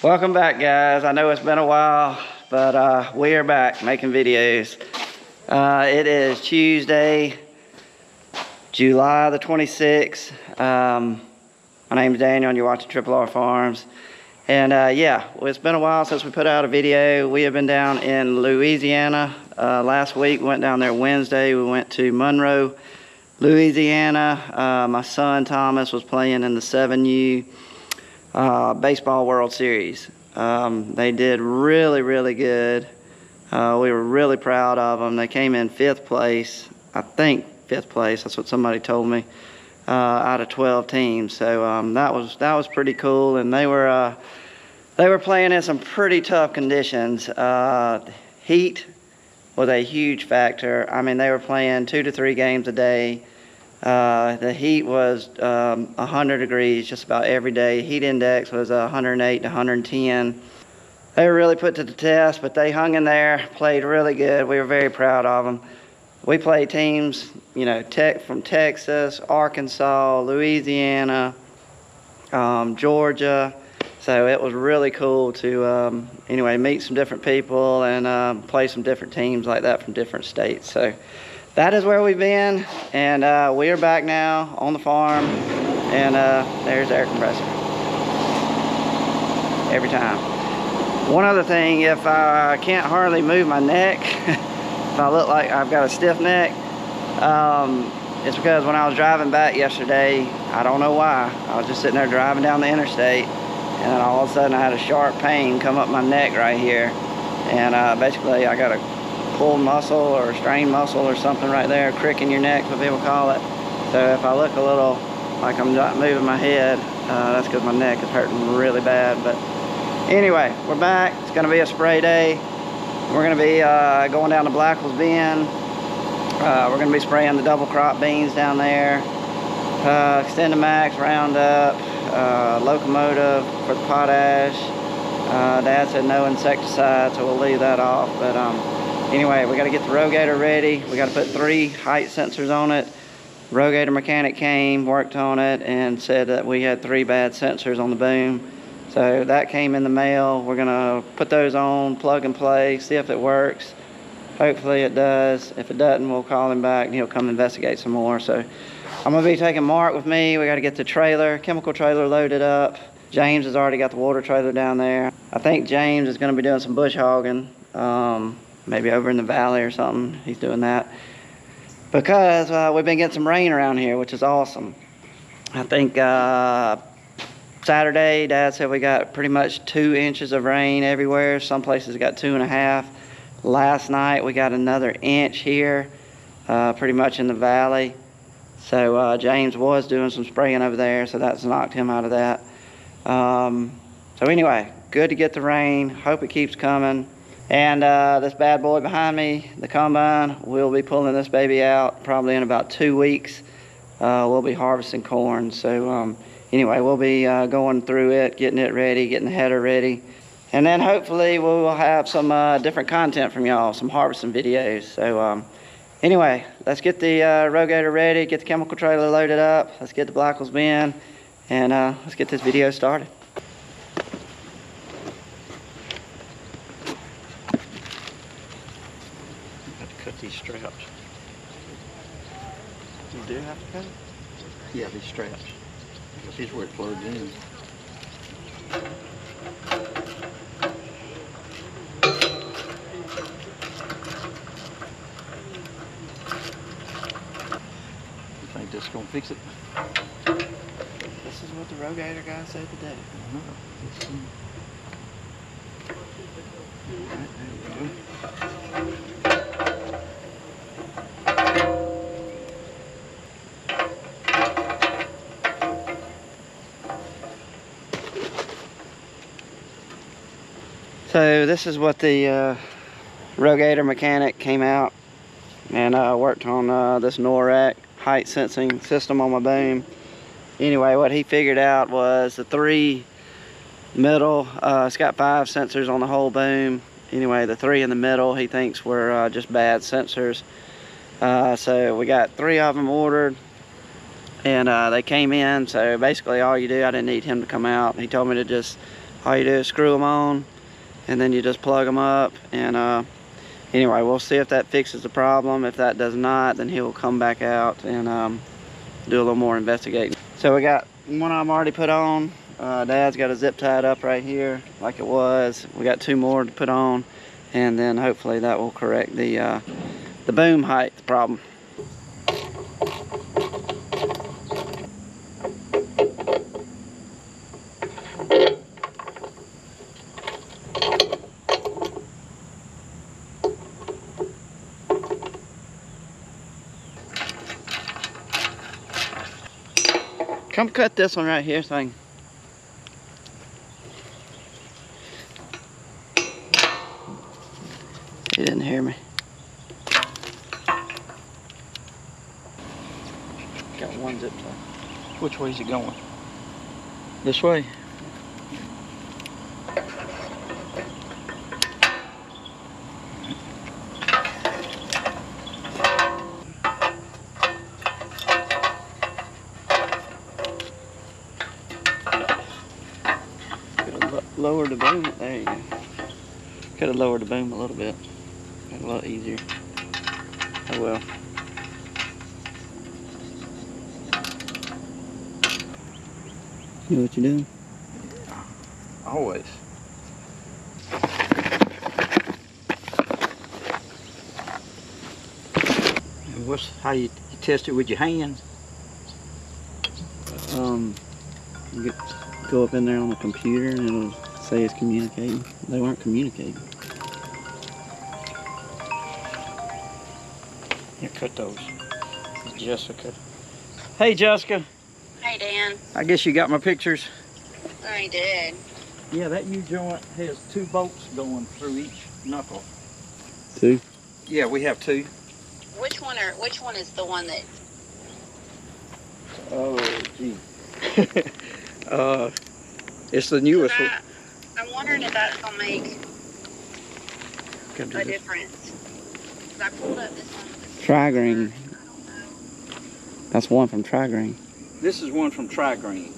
Welcome back, guys. I know it's been a while, but we are back making videos. It is Tuesday, July the 26th. My name is Daniel and you're watching Triple R Farms. And yeah, well, it's been a while since we put out a video. We have been down in Louisiana. Last week, we went down there Wednesday. We went to Monroe, Louisiana. My son Thomas was playing in the 7U Baseball World Series. They did really good. We were really proud of them. They came in 5th place, I think 5th place, that's what somebody told me, out of 12 teams. So that was pretty cool, and they were playing in some pretty tough conditions. Heat was a huge factor. I mean, they were playing 2 to 3 games a day. The heat was 100 degrees just about every day. Heat index was 108 to 110. They were really put to the test, but they hung in there, played really good. We were very proud of them. We played teams, you know, from Texas, Arkansas, Louisiana, Georgia. So it was really cool to, anyway, meet some different people and play some different teams like that from different states. So that is where we've been, and we are back now on the farm, and there's the air compressor. Every time. One other thing, if I can't hardly move my neck, if I look like I've got a stiff neck, it's because when I was driving back yesterday, I don't know why, I was just sitting there driving down the interstate, and then all of a sudden I had a sharp pain come up my neck right here, and basically I got a pulled muscle or strained muscle or something right there, crick in your neck, what people call it. So if I look a little like I'm not moving my head, that's because my neck is hurting really bad. But anyway, we're back. It's going to be a spray day. We're going to be going down to Blackwell's Bend. We're going to be spraying the double crop beans down there. XtendiMax, Roundup, Locomotive for the potash. Dad said no insecticide, so we'll leave that off. But anyway, we got to get the Rogator ready. We got to put 3 height sensors on it. Rogator mechanic came, worked on it, and said that we had 3 bad sensors on the boom. So that came in the mail. We're gonna put those on, plug and play, see if it works. Hopefully it does. If it doesn't, we'll call him back and he'll come investigate some more. So I'm gonna be taking Mark with me. We got to get the trailer, chemical trailer loaded up. James has already got the water trailer down there. I think James is gonna be doing some bush hogging. Maybe over in the valley or something, he's doing that. Because we've been getting some rain around here, which is awesome. I think Saturday, Dad said we got pretty much 2 inches of rain everywhere. Some places got 2.5. Last night we got another inch here, pretty much in the valley. So James was doing some spraying over there, so that's knocked him out of that. So anyway, good to get the rain. Hope it keeps coming. And this bad boy behind me, the combine, we'll be pulling this baby out probably in about 2 weeks. We'll be harvesting corn. So anyway, we'll be going through it, getting it ready, getting the header ready. And then hopefully we will have some different content from y'all, some harvesting videos. So anyway, let's get the Rogator ready, get the chemical trailer loaded up. Let's get the Blackwell's Bend, and let's get this video started. Cut these straps. You do have to cut it? Yeah, these straps. Here's where it plugs in. You think this is gonna fix it? This is what the Rogator guy said to do. I don't know. Alright, there we go. So this is what the Rogator mechanic came out and worked on this NORAC height sensing system on my boom. Anyway, what he figured out was the 3 middle, it's got 5 sensors on the whole boom. Anyway, the 3 in the middle he thinks were just bad sensors. So we got 3 of them ordered, and they came in. So basically all you do, I didn't need him to come out. He told me to just all you do is screw them on, and then you just plug them up. And anyway, we'll see if that fixes the problem. If that does not, then he will come back out and do a little more investigating. So we got one of them already put on. Dad's got a zip tied up right here like it was. We got 2 more to put on, and then hopefully that will correct the boom height problem. Come cut this one right here so I can... He didn't hear me. Got one zip tie. Which way is it going? This way. Lower the boom. There you go. Could have lowered the boom a little bit. Made it a lot easier. Oh well. You know what you're doing? Always. And what's how you test it with your hands? You go up in there on the computer and it'll say it's communicating. They weren't communicating. Yeah, cut those. Jessica. Hey, Jessica. Hey, Dan. I guess you got my pictures. I did. Yeah, that U-joint has 2 bolts going through each knuckle. 2? Yeah, we have 2. Which one is the one that? Oh, gee. It's the newest one. I'm wondering if that's gonna make Come do a this. difference. 'Cause I pulled up this one. Tri-Green. I don't know. That's one from Tri-Green. This is one from Tri-Green.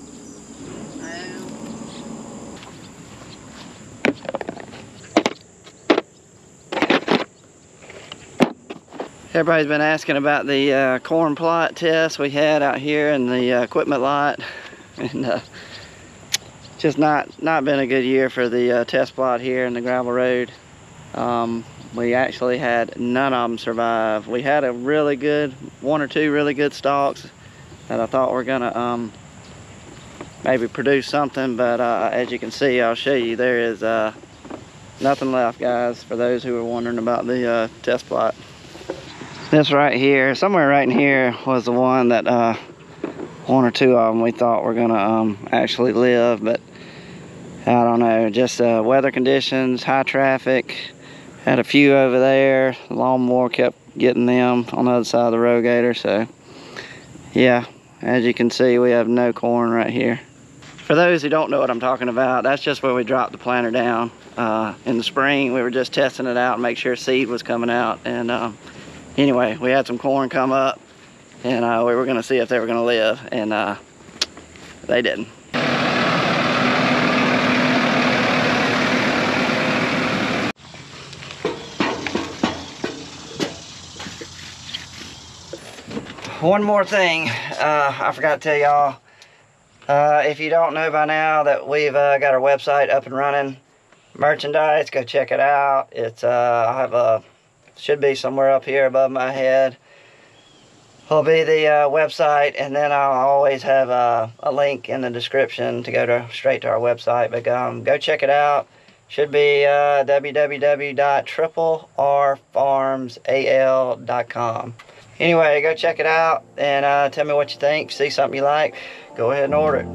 Everybody's been asking about the corn plot test we had out here in the equipment lot, and just not been a good year for the test plot here in the gravel road. We actually had none of them survive. We had a really good, 1 or 2 really good stalks that I thought were gonna maybe produce something, but as you can see, I'll show you, there is nothing left, guys, for those who are wondering about the test plot. This right here, somewhere right in here, was the one that 1 or 2 of them we thought were gonna actually live, but I don't know, just weather conditions, high traffic. Had a few over there. The lawnmower kept getting them on the other side of the rogator. So yeah, as you can see, we have no corn right here. For those who don't know what I'm talking about, that's just where we dropped the planter down. In the spring, we were just testing it out and make sure seed was coming out. And anyway, we had some corn come up, and we were gonna see if they were gonna live, and they didn't. One more thing, I forgot to tell y'all. If you don't know by now that we've got our website up and running, merchandise, go check it out. It's I have a, should be somewhere up here above my head. Will be the website, and then I'll always have a link in the description to go straight to our website. But go check it out. Should be www.rrfarmsal.com. Anyway, go check it out and tell me what you think. See something you like, go ahead and order it.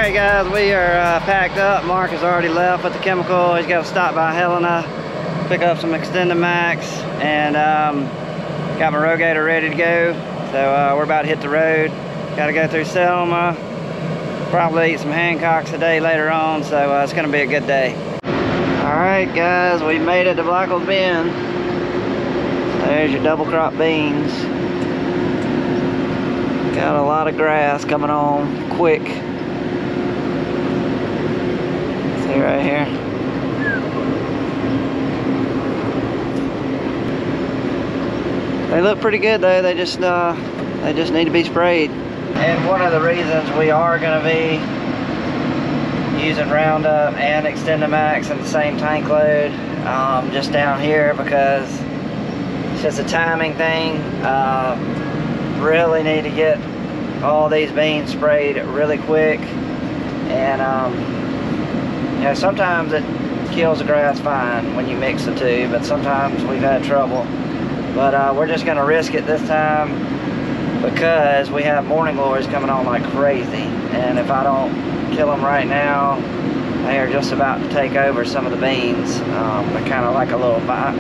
Alright guys, we are packed up. Mark has already left with the chemical. He's got to stop by Helena, pick up some XtendiMax, and got my Rogator ready to go. So we're about to hit the road. Got to go through Selma, probably eat some Hancock's today later on, so it's going to be a good day. Alright guys, we made it to Blackwell Bend. There's your double crop beans. Got a lot of grass coming on quick. See right here. They look pretty good though. They just need to be sprayed. And one of the reasons we are going to be using Roundup and XtendiMax in the same tank load, just down here, because it's just a timing thing. Really need to get all these beans sprayed really quick, and you know, sometimes it kills the grass fine when you mix the two, but sometimes we've had trouble. But we're just gonna risk it this time because we have morning glories coming on like crazy, and if I don't kill them right now, they are just about to take over some of the beans. They're kind of like a little vine.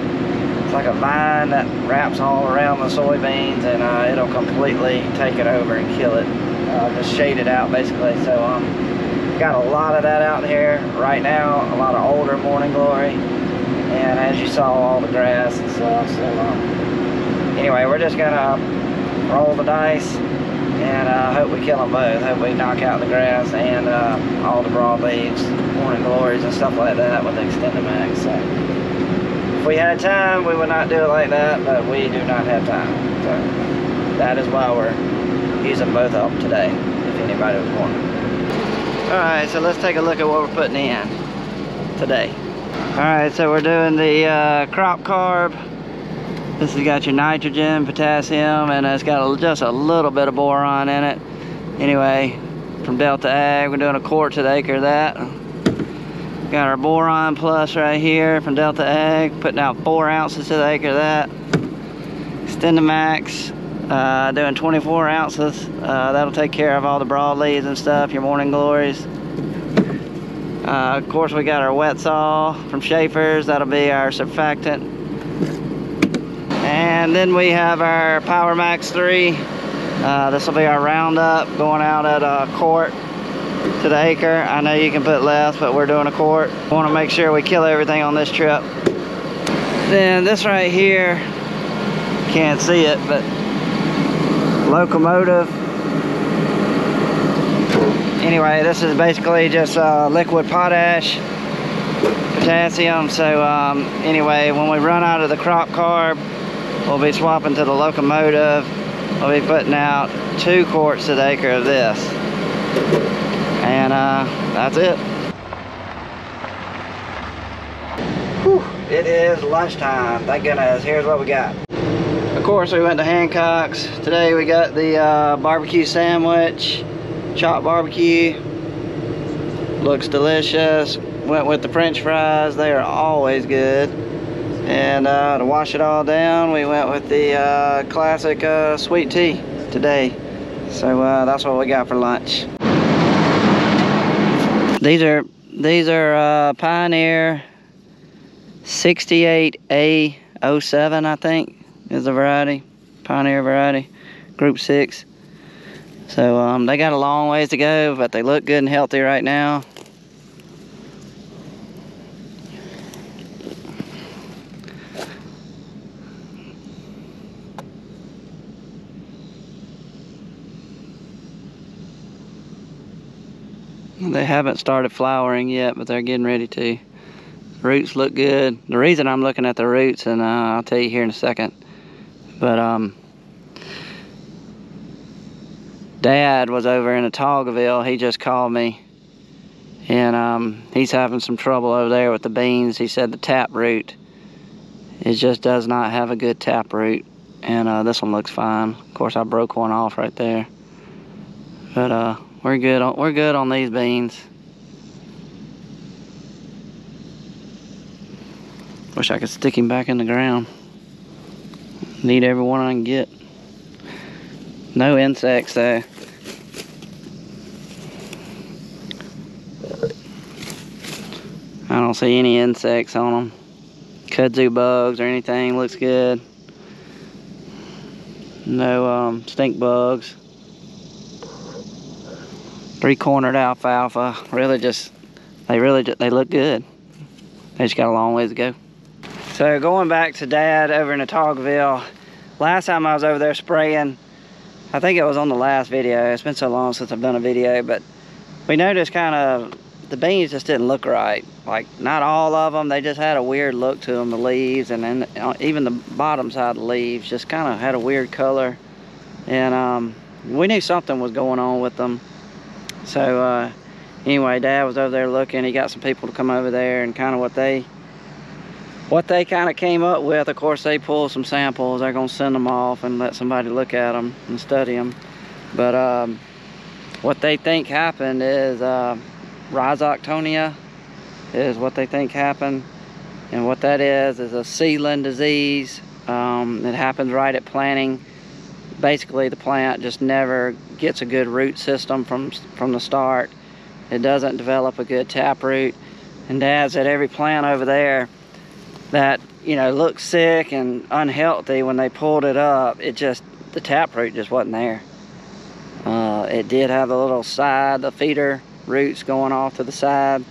It's like a vine that wraps all around the soybeans, and it'll completely take it over and kill it. Just shade it out basically. So got a lot of that out here right now, a lot of older morning glory, and as you saw, all the grass and stuff. So anyway, we're just gonna roll the dice and hope we kill them both. Hope we knock out the grass and all the broadleaves, morning glories and stuff like that with the XtendiMax. So if we had time, we would not do it like that, but we do not have time. So that is why we're using both of them today, if anybody was wondering. Alright, so let's take a look at what we're putting in today. Alright, so we're doing the crop carb. This has got your nitrogen, potassium, and it's got just a little bit of boron in it. Anyway, from Delta Ag, we're doing a quart to the acre of that. Got our boron plus right here from Delta Ag, putting out 4 ounces to the acre of that. XtendiMax, doing 24 ounces. That'll take care of all the broadleaves and stuff, your morning glories. Of course, we got our Wetzel from Schaefer's. That'll be our surfactant. And then we have our PowerMax 3. This will be our Roundup, going out at a quart to the acre. I know you can put less, but we're doing a quart. We want to make sure we kill everything on this trip. Then this right here, can't see it, but Locomotive. Anyway, this is basically just liquid potash, potassium. So anyway, when we run out of the crop carb, we'll be swapping to the Locomotive. We'll be putting out 2 quarts to the acre of this. And that's it. Whew, it is lunchtime, thank goodness. Here's what we got. Of course, we went to Hancock's. Today we got the barbecue sandwich, chopped barbecue. Looks delicious. Went with the French fries, they are always good. And to wash it all down, we went with the classic sweet tea today. So that's what we got for lunch. These are Pioneer 68A07, I think is the variety, Pioneer variety, Group 6. So they got a long ways to go, but they look good and healthy right now. They haven't started flowering yet, but they're getting ready to. Roots look good. The reason I'm looking at the roots, and I'll tell you here in a second, but Dad was over in Otaugaville. He just called me, and he's having some trouble over there with the beans. He said the tap root, it just does not have a good tap root, and this one looks fine. Of course, I broke one off right there, but we're good on these beans. Wish I could stick him back in the ground. Need every one I can get. No insects though. I don't see any insects on them. Kudzu bugs or anything. Looks good. No stink bugs. 3-cornered alfalfa. They look good. They just got a long ways to go. So going back to Dad over in Otagoville, last time I was over there spraying, I think it was on the last video. It's been so long since I've done a video, but we noticed kind of the beans just didn't look right. Like, not all of them, they just had a weird look to them, the leaves, and then even the bottom side of the leaves just kind of had a weird color. And we knew something was going on with them. So anyway, Dad was over there looking. He got some people to come over there, and kind of what they kind of came up with. Of course, they pulled some samples. They're gonna send them off and let somebody look at them and study them. But what they think happened is rhizoctonia is what they think happened. And what that is a seedling disease. It happens right at planting. Basically, the plant just never gets a good root system from the start. It doesn't develop a good taproot. And Dad said every plant over there that, you know, looked sick and unhealthy, when they pulled it up, the taproot just wasn't there. It did have a little side, the feeder roots going off to the side.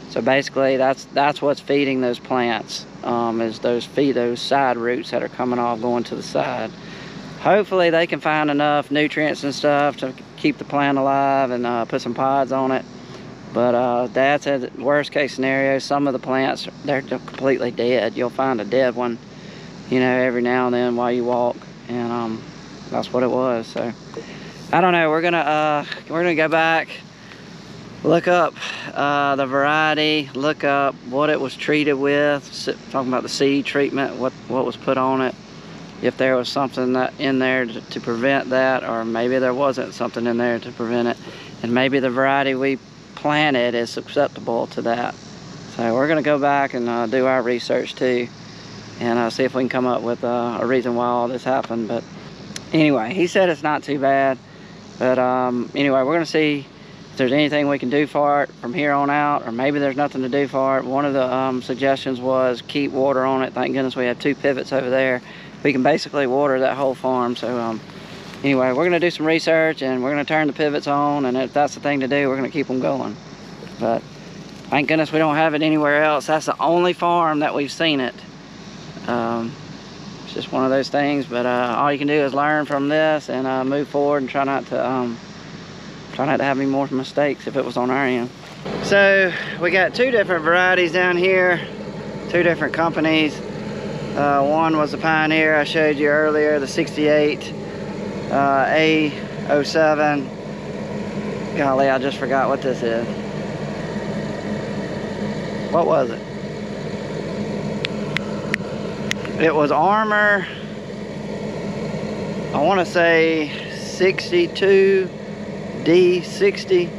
So basically, that's what's feeding those plants, is those side roots that are coming off going to the side. Hopefully they can find enough nutrients and stuff to keep the plant alive and put some pods on it. But Dad said worst case scenario, some of the plants, they're completely dead. You'll find a dead one, you know, every now and then while you walk. And that's what it was. So I don't know, we're gonna go back, look up the variety, look up what it was treated with, talking about the seed treatment, what was put on it, if there was something in there to prevent that, or maybe there wasn't something in there to prevent it, and maybe the variety we planted is susceptible to that. So we're gonna go back and do our research too, and see if we can come up with a reason why all this happened. But anyway, he said it's not too bad. But anyway, we're gonna see if there's anything we can do for it from here on out, or maybe there's nothing to do for it. One of the suggestions was keep water on it. Thank goodness we have 2 pivots over there. We can basically water that whole farm. So anyway, we're gonna do some research, and we're gonna turn the pivots on, and if that's the thing to do, we're gonna keep them going. But thank goodness we don't have it anywhere else. That's the only farm that we've seen it. It's just one of those things, but all you can do is learn from this and move forward, and try not to have any more mistakes if it was on our end. So we got 2 different varieties down here, 2 different companies. One was the Pioneer I showed you earlier, the 68 A07. Golly, I just forgot what this is. What was it? It was Armor, I want to say 62D60.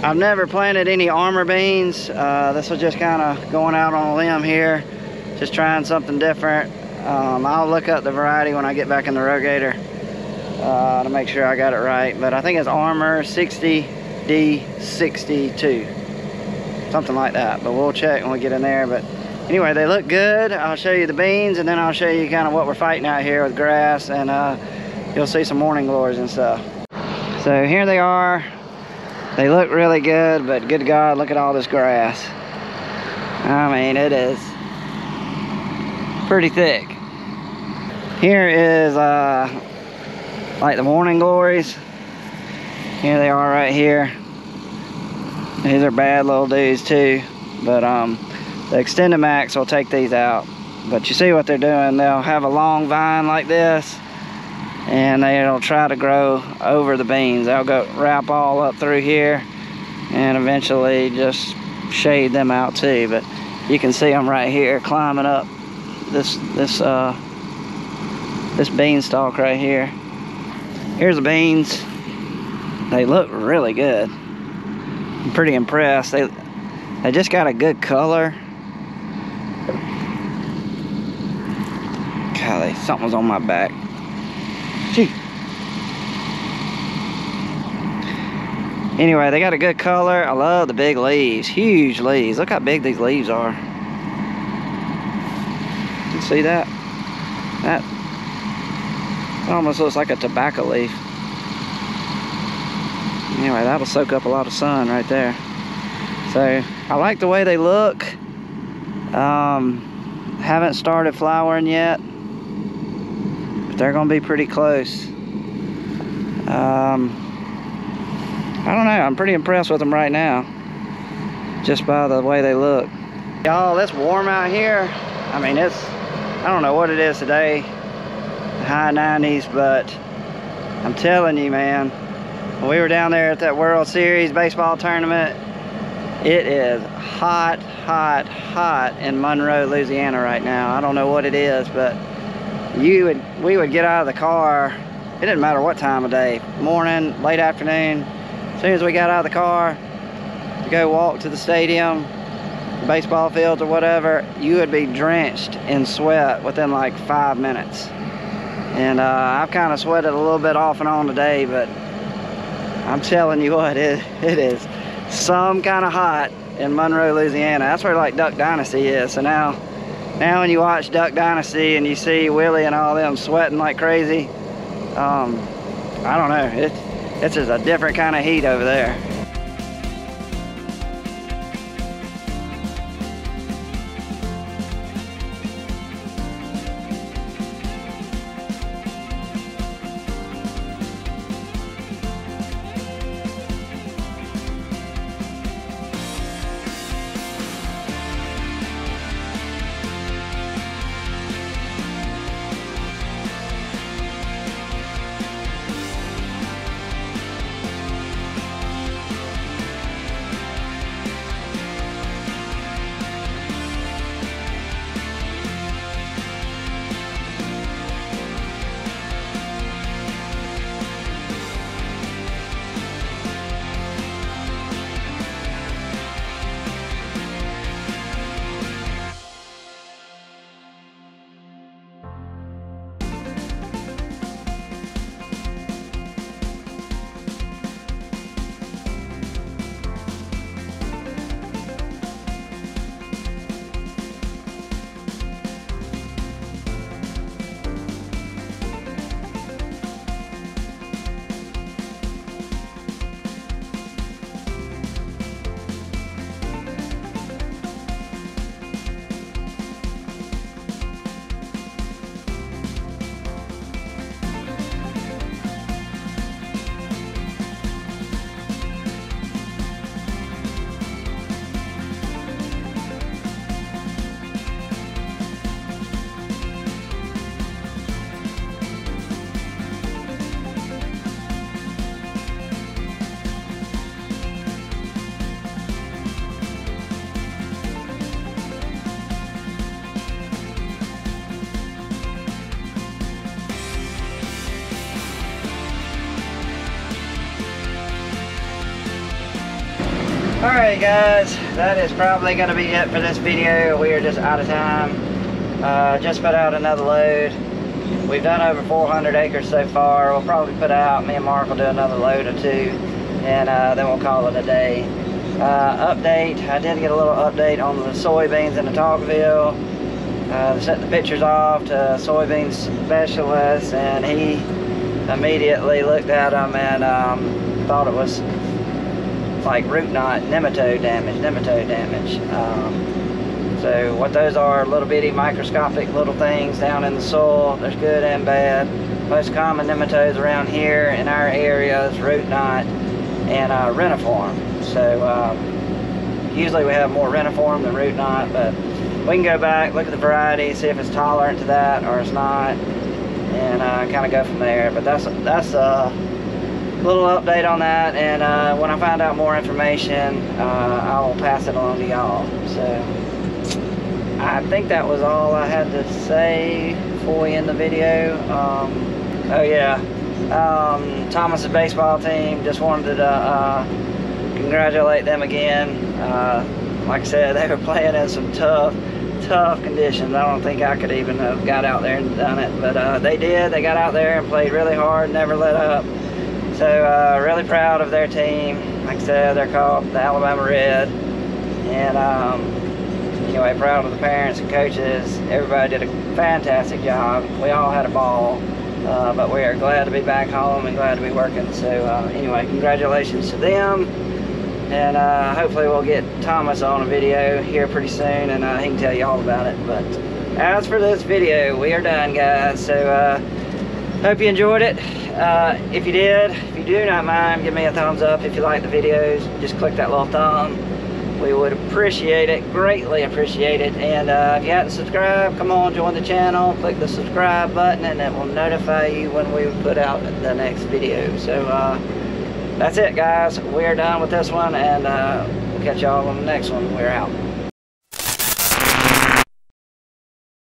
I've never planted any Armor beans. This was just kind of going out on a limb here, just trying something different. I'll look up the variety when I get back in the rogator to make sure I got it right. But I think it's Armor 60D62, something like that. But we'll check when we get in there. But anyway, they look good. I'll show you the beans, and then I'll show you kind of what we're fighting out here with grass, and you'll see some morning glories and stuff. So here they are. They look really good, but good God, look at all this grass. I mean, it is pretty thick. Here is like the morning glories. Here they are right here. These are bad little dudes too, but the XtendiMax will take these out. But you see what they're doing. They'll have a long vine like this, and they'll try to grow over the beans. They'll go wrap all up through here and eventually just shade them out too. But you can see them right here climbing up this beanstalk right here. Here's the beans. They look really good. I'm pretty impressed. They just got a good color. Golly, something was on my back. Gee. Anyway, they got a good color. I love the big leaves, huge leaves. Look how big these leaves are. You see that? That almost looks like a tobacco leaf. Anyway, that'll soak up a lot of sun right there. So I like the way they look. Haven't started flowering yet, but they're gonna be pretty close. I don't know, I'm pretty impressed with them right now, just by the way they look. Y'all, it's warm out here. I mean, I don't know what it is today, high 90s, but I'm telling you, man, when we were down there at that World Series baseball tournament, it is hot, hot, hot in Monroe, Louisiana right now. I don't know what it is, but we would get out of the car. It didn't matter what time of day, morning, late afternoon. As soon as we got out of the car to go walk to the stadium, baseball fields or whatever, you would be drenched in sweat within like 5 minutes. And I've kind of sweated a little bit off and on today, but I'm telling you what, it is some kind of hot in Monroe, Louisiana. That's where like Duck Dynasty is. So now when you watch Duck Dynasty and you see Willie and all them sweating like crazy, I don't know, it's just a different kind of heat over there. Alright guys, that is probably going to be it for this video. We are just out of time. Just put out another load. We've done over 400 acres so far. We'll probably put out, me and Mark will do another load or two, and then we'll call it a day. Update, I did get a little update on the soybeans in the Talkville. Sent the pictures off to soybean specialist, and he immediately looked at them and thought it was like root knot, nematode damage. So what those are, little bitty microscopic little things down in the soil. There's good and bad. Most common nematodes around here in our area is root knot and reniform. So usually we have more reniform than root knot, but we can go back, look at the variety, see if it's tolerant to that or it's not, and kind of go from there. But that's a little update on that, and when I find out more information, I'll pass it along to y'all. So I think that was all I had to say before we end the video. Oh yeah, Thomas's baseball team, just wanted to congratulate them again. Like I said, they were playing in some tough conditions. I don't think I could even have got out there and done it, but they did. They got out there and played really hard, never let up. So really proud of their team. Like I said, they're called the Alabama Red. And anyway, proud of the parents and coaches. Everybody did a fantastic job. We all had a ball. But we are glad to be back home and glad to be working. So anyway, congratulations to them. And hopefully we'll get Thomas on a video here pretty soon, and he can tell you all about it. But as for this video, we are done, guys. So hope you enjoyed it. If you did, if you do not mind, give me a thumbs up. If you like the videos, just click that little thumb. We would appreciate it, greatly appreciate it. And if you haven't subscribed, come on, join the channel. Click the subscribe button, and it will notify you when we put out the next video. So that's it, guys. We are done with this one, and we'll catch y'all on the next one. We're out.